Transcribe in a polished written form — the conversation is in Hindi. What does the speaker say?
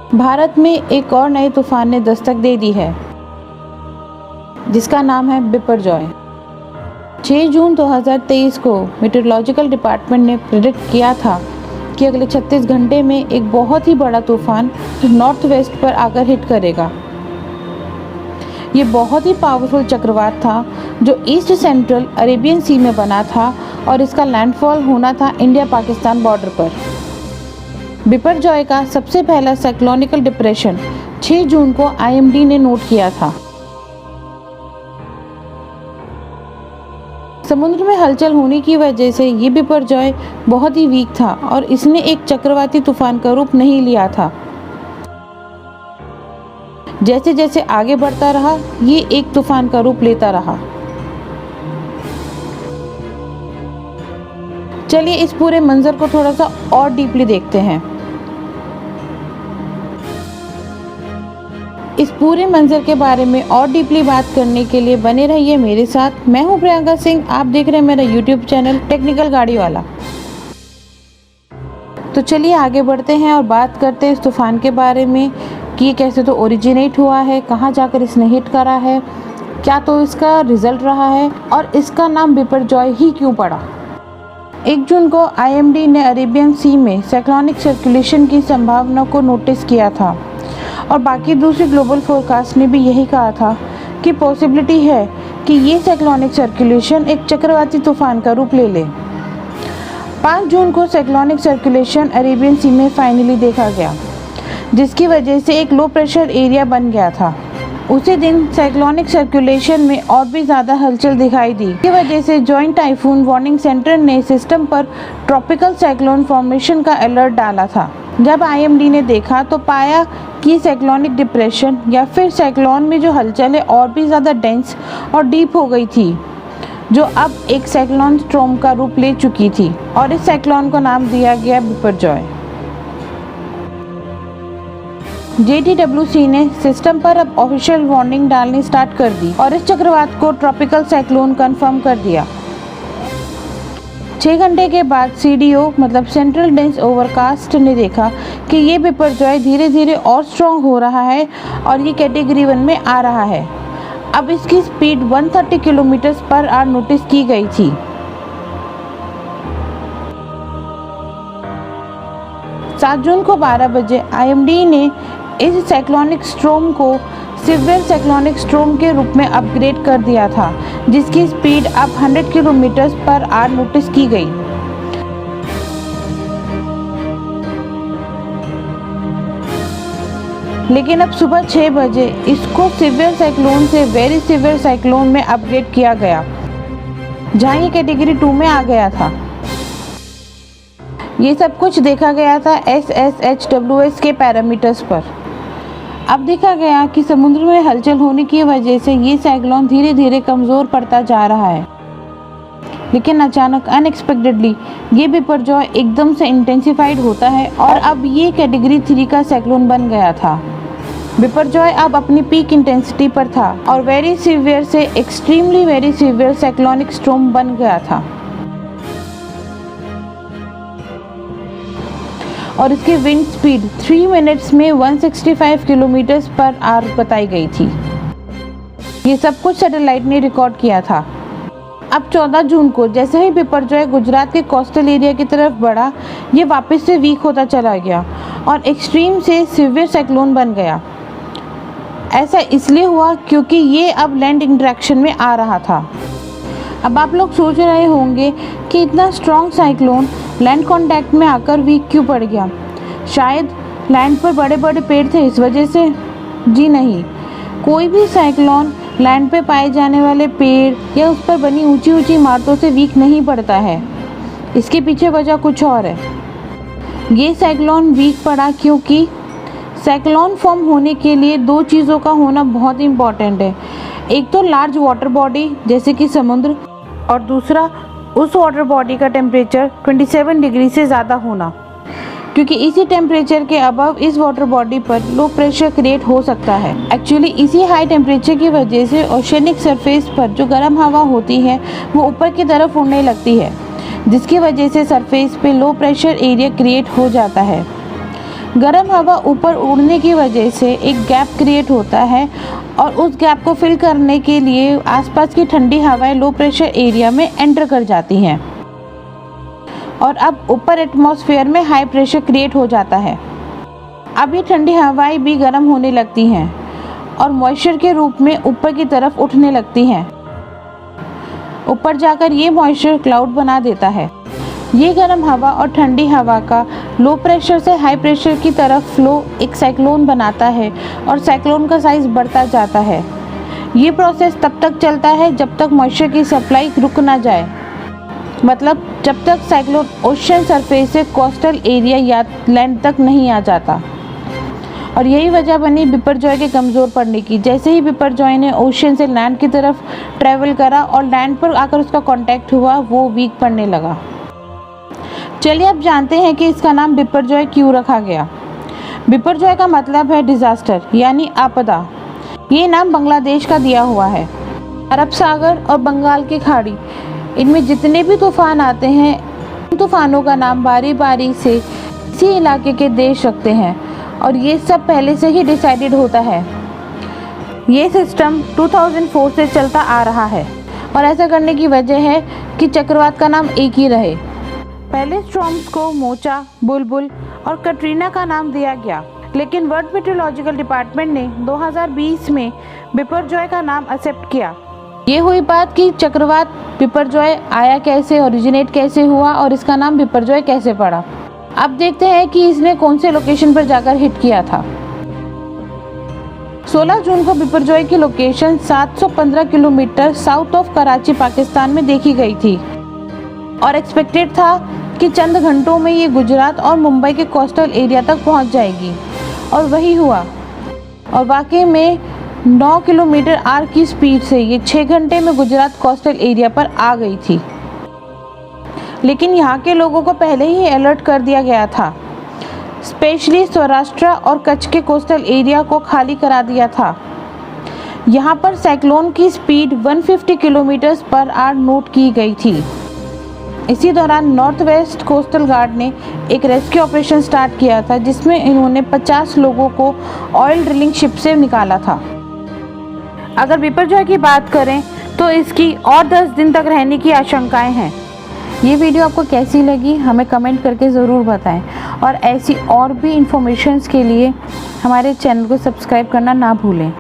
भारत में एक और नए तूफान ने दस्तक दे दी है, जिसका नाम है बिपरजॉय। 6 जून 2023 को मीटेरोलॉजिकल डिपार्टमेंट ने प्रेडिक्ट किया था कि अगले 36 घंटे में एक बहुत ही बड़ा तूफान नॉर्थ वेस्ट पर आकर हिट करेगा। ये बहुत ही पावरफुल चक्रवात था जो ईस्ट सेंट्रल अरेबियन सी में बना था और इसका लैंडफॉल होना था इंडिया पाकिस्तान बॉर्डर पर। बिपरजॉय का सबसे पहला साइक्लोनिकल डिप्रेशन 6 जून को आईएमडी ने नोट किया था। समुद्र में हलचल होने की वजह से ये बिपरजॉय बहुत ही वीक था और इसने एक चक्रवाती तूफान का रूप नहीं लिया था। जैसे जैसे आगे बढ़ता रहा, ये एक तूफान का रूप लेता रहा। चलिए इस पूरे मंजर को थोड़ा सा और डीपली देखते हैं। इस पूरे मंजर के बारे में और डीपली बात करने के लिए बने रहिए मेरे साथ। मैं हूं प्रियंका सिंह, आप देख रहे हैं मेरा यूट्यूब चैनल टेक्निकल गाड़ी वाला। तो चलिए आगे बढ़ते हैं और बात करते हैं इस तूफान के बारे में कि ये कैसे तो ओरिजिनेट हुआ है, कहाँ जाकर इसने हिट करा है, क्या तो इसका रिजल्ट रहा है और इसका नाम बिपरजॉय ही क्यों पड़ा। 1 जून को आईएमडी ने अरेबियन सी में साइक्लोनिक सर्कुलेशन की संभावना को नोटिस किया था और बाकी दूसरी ग्लोबल फोरकास्ट ने भी यही कहा था कि पॉसिबिलिटी है कि ये साइक्लोनिक सर्कुलेशन एक चक्रवाती तूफान का रूप ले ले। 5 जून को साइक्लोनिक सर्कुलेशन अरेबियन सी में फाइनली देखा गया, जिसकी वजह से एक लो प्रेशर एरिया बन गया था। उसी दिन साइक्लोनिक सर्कुलेशन में और भी ज़्यादा हलचल दिखाई दी। इसकी वजह से जॉइंट टाइफून वार्निंग सेंटर ने सिस्टम पर ट्रॉपिकल साइक्लोन फॉर्मेशन का अलर्ट डाला था। जब आईएमडी ने देखा तो पाया कि साइक्लोनिक डिप्रेशन या फिर साइक्लोन में जो हलचल है और भी ज़्यादा डेंस और डीप हो गई थी, जो अब एक साइक्लोन स्ट्रॉम का रूप ले चुकी थी और इस साइक्लोन को नाम दिया गया बिपरजॉय। JTWC ने सिस्टम पर अब ऑफिशियल वार्निंग डालनी स्टार्ट कर दी और इस चक्रवात को ट्रॉपिकल साइक्लोन कंफर्म कर दिया। 6 घंटे के बाद CDO मतलब सेंट्रल डेंस ओवरकास्ट ने देखा कि ये बिपरजॉय धीरे धीरे और स्ट्रॉन्ग हो रहा है और ये कैटेगरी 1 में आ रहा है। अब इसकी speed 130 kilometre per hour notice की गई थी। सात जून को 12 बजे आईएमडी ने इस साइक्लोनिक स्ट्रॉम को सिवियर साइक्लोनिक स्ट्रॉम के रूप में अपग्रेड कर दिया था, जिसकी स्पीड अब 100 किलोमीटर पर आवर नोटिस की गई। लेकिन अब सुबह 6 बजे इसको सिवियर साइक्लोन से वेरी सिवियर साइक्लोन में अपग्रेड किया गया, जहां ये कैटेगरी 2 में आ गया था। ये सब कुछ देखा गया था SSHWS के पैरामीटर्स पर। अब देखा गया कि समुद्र में हलचल होने की वजह से ये साइक्लोन धीरे धीरे कमज़ोर पड़ता जा रहा है, लेकिन अचानक अनएक्सपेक्टेडली ये बिपरजॉय एकदम से इंटेंसिफाइड होता है और अब ये कैटेगरी 3 का साइक्लोन बन गया था। बिपरजॉय अब अपनी पीक इंटेंसिटी पर था और वेरी सीवियर से extremely very severe cyclonic storm बन गया था और इसकी विंड स्पीड 3 मिनट्स में 165 किलोमीटर पर आवर बताई गई थी। ये सब कुछ सैटेलाइट ने रिकॉर्ड किया था। अब 14 जून को जैसे ही बिपरजॉय गुजरात के कोस्टल एरिया की तरफ बढ़ा, ये वापस से वीक होता चला गया और एक्सट्रीम से सीवियर साइक्लोन बन गया। ऐसा इसलिए हुआ क्योंकि ये अब लैंड इंटरेक्शन में आ रहा था। अब आप लोग सोच रहे होंगे कि इतना स्ट्रॉन्ग साइक्लोन लैंड कांटेक्ट में आकर वीक क्यों पड़ गया, शायद लैंड पर बड़े बड़े पेड़ थे इस वजह से। जी नहीं, कोई भी साइक्लोन लैंड पे पाए जाने वाले पेड़ या उस पर बनी ऊंची ऊंची इमारतों से वीक नहीं पड़ता है। इसके पीछे वजह कुछ और है। ये साइक्लोन वीक पड़ा क्योंकि साइक्लोन फॉर्म होने के लिए 2 चीज़ों का होना बहुत इम्पॉर्टेंट है। एक तो लार्ज वाटर बॉडी जैसे कि समुद्र, और दूसरा उस वाटर बॉडी का टेम्परेचर 27 डिग्री से ज़्यादा होना, क्योंकि इसी टेम्परेचर के अबव इस वाटर बॉडी पर लो प्रेशर क्रिएट हो सकता है। एक्चुअली इसी हाई टेम्परेचर की वजह से ओशनिक सरफेस पर जो गर्म हवा होती है वो ऊपर की तरफ उड़ने लगती है, जिसकी वजह से सरफेस पे लो प्रेशर एरिया क्रिएट हो जाता है। गर्म हवा ऊपर उड़ने की वजह से एक गैप क्रिएट होता है और उस गैप को फिल करने के लिए आसपास की ठंडी हवाएं लो प्रेशर एरिया में एंटर कर जाती हैं और अब ऊपर एटमॉस्फेयर में हाई प्रेशर क्रिएट हो जाता है। अब ये ठंडी हवाएं भी गर्म होने लगती हैं और मॉइस्चर के रूप में ऊपर की तरफ उठने लगती हैं। ऊपर जाकर ये मॉइस्चर क्लाउड बना देता है। ये गर्म हवा और ठंडी हवा का लो प्रेशर से हाई प्रेशर की तरफ फ्लो एक साइक्लोन बनाता है और साइक्लोन का साइज बढ़ता जाता है। ये प्रोसेस तब तक चलता है जब तक मॉइस्चर की सप्लाई रुक ना जाए, मतलब जब तक साइक्लोन ओशन सरफेस से कोस्टल एरिया या लैंड तक नहीं आ जाता। और यही वजह बनी बिपरजॉय के कमज़ोर पड़ने की। जैसे ही बिपरजॉय ने ओशन से लैंड की तरफ ट्रैवल करा और लैंड पर आकर उसका कांटेक्ट हुआ, वो वीक पड़ने लगा। चलिए अब जानते हैं कि इसका नाम बिपरजॉय क्यों रखा गया। बिपरजॉय का मतलब है डिज़ास्टर यानी आपदा। ये नाम बांग्लादेश का दिया हुआ है। अरब सागर और बंगाल की खाड़ी, इनमें जितने भी तूफ़ान आते हैं, इन तूफ़ानों का नाम बारी बारी से इसी इलाके के देश रखते हैं और ये सब पहले से ही डिसाइडेड होता है। ये सिस्टम 2004 से चलता आ रहा है और ऐसा करने की वजह है कि चक्रवात का नाम एक ही रहे। पहले स्टॉर्म्स को मोचा, बुलबुल और कटरीना का नाम दिया गया, लेकिन वर्ल्ड मेट्रोलॉजिकल डिपार्टमेंट ने 2020 में बिपरजॉय का नाम एक्सेप्ट किया। ये हुई बात कि चक्रवात बिपरजॉय आया कैसे, ओरिजिनेट कैसे हुआ और इसका नाम बिपरजॉय कैसे पड़ा। अब देखते हैं कि इसने कौन से लोकेशन पर जाकर हिट किया था। 16 जून को बिपरजॉय की location 715 kilometre south of Karachi, Pakistan में देखी गई थी और एक्सपेक्टेड था कि चंद घंटों में ये गुजरात और मुंबई के कोस्टल एरिया तक पहुंच जाएगी और वही हुआ। और वाकई में 9 किलोमीटर आवर की स्पीड से ये 6 घंटे में गुजरात कोस्टल एरिया पर आ गई थी। लेकिन यहाँ के लोगों को पहले ही अलर्ट कर दिया गया था, स्पेशली सौराष्ट्र और कच्छ के कोस्टल एरिया को खाली करा दिया था। यहाँ पर साइक्लोन की speed 150 kilometre per hour note की गई थी। इसी दौरान नॉर्थ वेस्ट कोस्टल गार्ड ने एक रेस्क्यू ऑपरेशन स्टार्ट किया था, जिसमें इन्होंने 50 लोगों को ऑयल ड्रिलिंग शिप से निकाला था। अगर बिपरजॉय की बात करें तो इसकी और 10 दिन तक रहने की आशंकाएं हैं। ये वीडियो आपको कैसी लगी हमें कमेंट करके ज़रूर बताएं और ऐसी और भी इंफॉर्मेशंस के लिए हमारे चैनल को सब्सक्राइब करना ना भूलें।